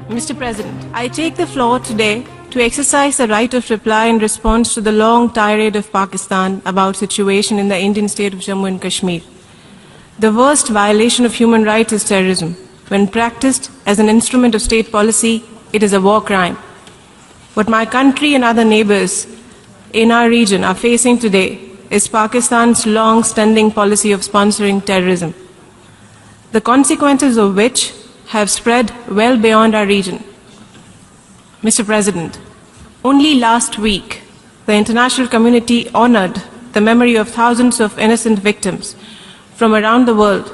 Mr. President, I take the floor today to exercise the right of reply in response to the long tirade of Pakistan about situation in the Indian state of Jammu and Kashmir. The worst violation of human rights is terrorism. When practiced as an instrument of state policy, it is a war crime. What my country and other neighbors in our region are facing today is Pakistan's long-standing policy of sponsoring terrorism, the consequences of which have spread well beyond our region. Mr. President, only last week, the international community honored the memory of thousands of innocent victims from around the world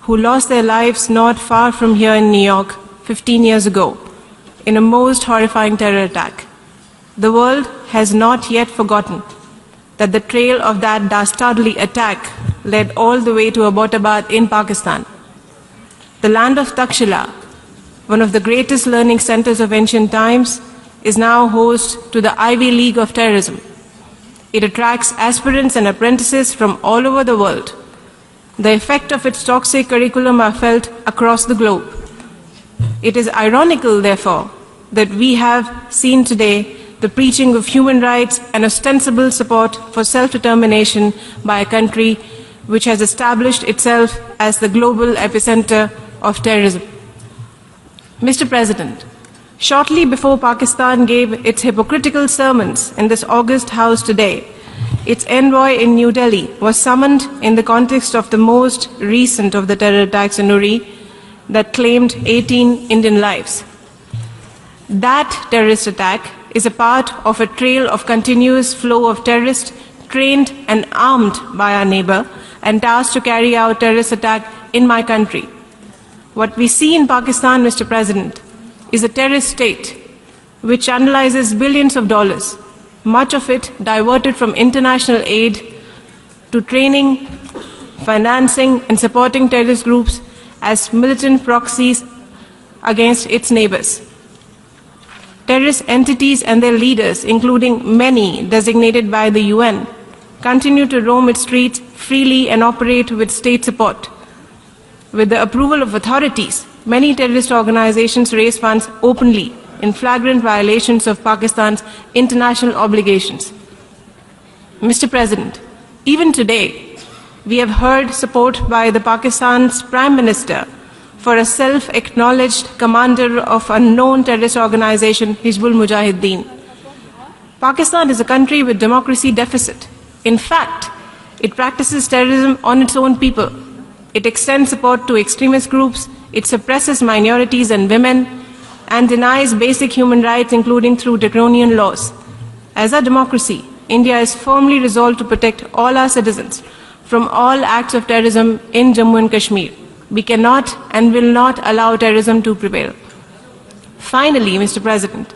who lost their lives not far from here in New York 15 years ago in a most horrifying terror attack. The world has not yet forgotten that the trail of that dastardly attack led all the way to Abbottabad in Pakistan. The land of Takshila, one of the greatest learning centers of ancient times, is now host to the Ivy League of terrorism. It attracts aspirants and apprentices from all over the world. The effect of its toxic curriculum are felt across the globe. It is ironical, therefore, that we have seen today the preaching of human rights and ostensible support for self-determination by a country which has established itself as the global epicenter of terrorism. Mr. President, shortly before Pakistan gave its hypocritical sermons in this august house today, its envoy in New Delhi was summoned in the context of the most recent of the terror attacks in Uri that claimed 18 Indian lives. That terrorist attack is a part of a trail of continuous flow of terrorists trained and armed by our neighbor and tasked to carry out terrorist attack in my country. What we see in Pakistan, Mr. President, is a terrorist state which channelizes billions of dollars, much of it diverted from international aid to training, financing, and supporting terrorist groups as militant proxies against its neighbors. Terrorist entities and their leaders, including many designated by the UN, continue to roam its streets freely and operate with state support. With the approval of authorities, many terrorist organizations raise funds openly in flagrant violations of Pakistan's international obligations. Mr. President, even today, we have heard support by the Pakistan's Prime Minister for a self-acknowledged commander of a known terrorist organization, Hizbul Mujahideen. Pakistan is a country with democracy deficit. In fact, it practices terrorism on its own people. It extends support to extremist groups, it suppresses minorities and women, and denies basic human rights, including through draconian laws. As a democracy, India is firmly resolved to protect all our citizens from all acts of terrorism in Jammu and Kashmir. We cannot and will not allow terrorism to prevail. Finally, Mr. President,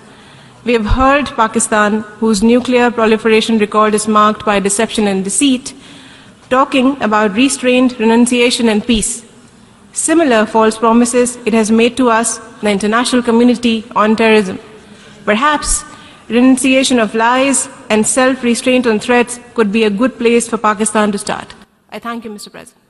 we have heard Pakistan, whose nuclear proliferation record is marked by deception and deceit, talking about restraint, renunciation, and peace. Similar false promises it has made to us, the international community, on terrorism. Perhaps renunciation of lies and self-restraint on threats could be a good place for Pakistan to start. I thank you, Mr. President.